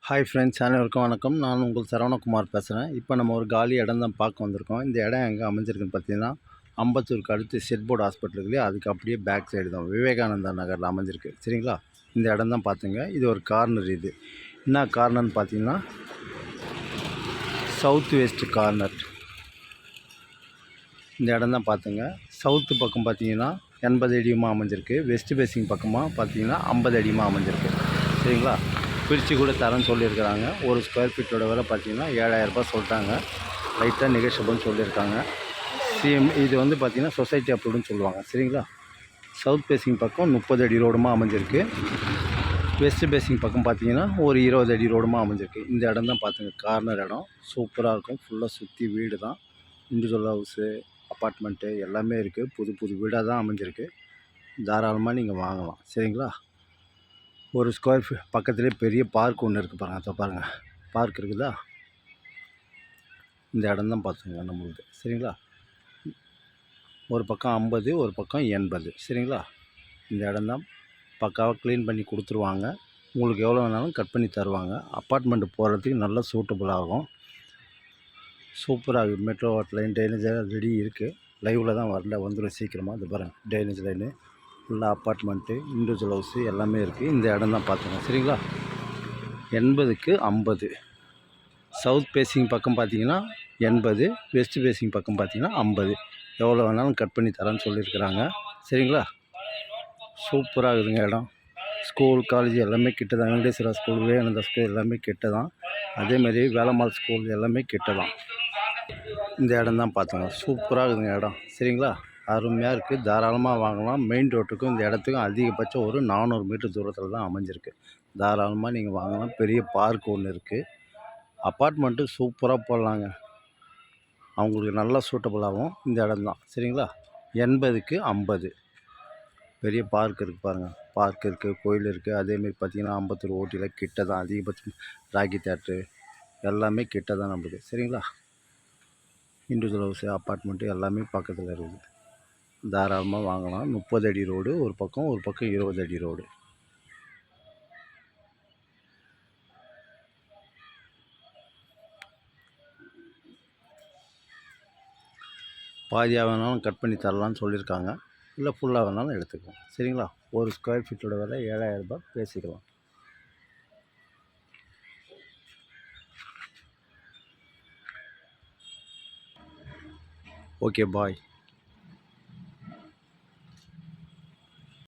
Hi friends, அனைவருக்கும் வணக்கம். நான் உங்கள் சரவணகுமார் பேசுகிறேன். இப்போ நம்ம ஒரு காலி இடம் தான் பார்க்க வந்திருக்கோம். இந்த இடம் எங்கே அமைஞ்சிருக்குன்னு பார்த்தீங்கன்னா, அம்பத்தூருக்கு அடுத்து செட்போர்டு ஹாஸ்பிட்டல் இல்லையா, அதுக்கு அப்படியே பேக் சைடு தான் விவேகானந்தா நகரில் அமைஞ்சிருக்கு. சரிங்களா? இந்த இடம் தான் பார்த்துங்க. இது ஒரு கார்னர். இது என்ன கார்னர்னு பார்த்தீங்கன்னா, சவுத் வெஸ்ட் கார்னர். இந்த இடம் தான் பார்த்துங்க. சவுத்து பக்கம் பார்த்தீங்கன்னா 80 அடியுமா அமைஞ்சிருக்கு. வெஸ்ட் பேசிங் பக்கமாக பார்த்தீங்கன்னா 50 அடியுமா அமைஞ்சிருக்கு. சரிங்களா? பிரித்து கூட தரேன்னு சொல்லியிருக்கிறாங்க. ஒரு ஸ்கொயர் ஃபீட்டோட விலை பார்த்தீங்கன்னா 7000 ரூபாய் சொல்லிட்டாங்க. லைட்டாக நெகோஷியபிள்னு சொல்லியிருக்காங்க. இது வந்து பார்த்திங்கன்னா சொசைட்டி அப்ரூவ்டுன்னு சொல்லுவாங்க. சரிங்களா? சவுத் பேசிங் பக்கம் 30 அடி ரோடுமா அமைஞ்சிருக்கு. வெஸ்ட் பேசிங் பக்கம் பார்த்தீங்கன்னா ஒரு 20 அடி ரோடுமா அமைஞ்சிருக்கு. இந்த இடம் தான் பார்த்துங்க, கார்னர் இடம். சூப்பராக இருக்கும். ஃபுல்லாக சுற்றி வீடு தான். இண்டிவிஜுவல் ஹவுஸு, அப்பார்ட்மெண்ட்டு எல்லாமே இருக்குது. புது புது வீடாக தான் அமைஞ்சிருக்கு. தாராளமாக நீங்கள் வாங்கலாம். சரிங்களா? ஒரு ஸ்கொயர் ஃபீட் பக்கத்துலேயே பெரிய பார்க் ஒன்று இருக்குது பாருங்கள். அதை பாருங்கள், பார்க் இருக்குதா? இந்த இடம் தான் பார்த்துங்க நம்மளுக்கு. சரிங்களா? ஒரு பக்கம் 50, ஒரு பக்கம் 80. சரிங்களா? இந்த இடம் தான் பக்காவாக க்ளீன் பண்ணி கொடுத்துருவாங்க. உங்களுக்கு எவ்வளோ வேணாலும் கட் பண்ணி தருவாங்க. அப்பார்ட்மெண்ட்டு போகிறதுக்கு நல்லா சூட்டபுள் ஆகும். சூப்பராக மெட்ரோ லைன் ட்ரைனேஜ் ரெடி இருக்குது. லைவில் தான் வரல, வந்துடும் சீக்கிரமாக. இது பாருங்கள், ட்ரைனேஜ் லைனு ஃபுல்லாக அப்பார்ட்மெண்ட்டு, இண்டிவிஜுவல் ஹவுஸு எல்லாமே இருக்குது. இந்த இடம் தான் பார்த்துங்க. சரிங்களா? 80க்கு 50. சவுத் பேசிங் பக்கம் பார்த்தீங்கன்னா 80, வெஸ்ட் பேசிங் பக்கம் பார்த்தீங்கன்னா 50. எவ்வளோ வேணாலும் கட் பண்ணி தரேன்னு சொல்லியிருக்கிறாங்க. சரிங்களா? சூப்பராக இருக்குதுங்க இடம். ஸ்கூல், காலேஜ் எல்லாமே கிட்ட தான். வெங்கடேஸ்வரா ஸ்கூல், விவேகானந்தா ஸ்கூல் எல்லாமே கிட்ட தான். அதேமாதிரி வேலம்மாள் ஸ்கூல் எல்லாமே கிட்ட தான். இந்த இடம் தான் பார்த்துங்க. சூப்பராக இருக்குதுங்க இடம். சரிங்களா? அருமையாக இருக்குது. தாராளமாக வாங்கலாம். மெயின் ரோட்டுக்கும் இந்த இடத்துக்கும் அதிகபட்சம் ஒரு 400 மீட்டர் தூரத்தில் தான் அமைஞ்சிருக்கு. தாராளமாக நீங்கள் வாங்கலாம். பெரிய பார்க் ஒன்று இருக்குது. அப்பார்ட்மெண்ட்டு சூப்பராக போடலாங்க. அவங்களுக்கு நல்லா சூட்டபுளாகும் இந்த இடம் தான். சரிங்களா? 80க்கு 50. பெரிய பார்க் இருக்குது பாருங்கள். பார்க் இருக்குது, கோயில் இருக்குது. அதேமாரி பார்த்திங்கன்னா அம்பத்தூர் ஓட்டியில் கிட்ட தான். அதிகபட்சம் ராக்கி தேட்ரு எல்லாமே கிட்ட தான் நம்மளுக்கு. சரிங்களா? இண்டிவிஜுவல் ஹவுஸு, அப்பார்ட்மெண்ட்டு எல்லாமே பக்கத்தில் இருக்குது. தாராளமாக வாங்கலாம். 30 அடி ரோடு ஒரு பக்கம், ஒரு பக்கம் 20 அடி ரோடு. பாதியாக வேணாலும் கட் பண்ணி தரலான்னு சொல்லியிருக்காங்க. இல்லை ஃபுல்லாக வேணாலும் எடுத்துக்கலாம். சரிங்களா? ஒரு ஸ்கொயர் ஃபீட்டோட விலை 7000 ரூபாய் பேசிக்கலாம். ஓகே, பாய்.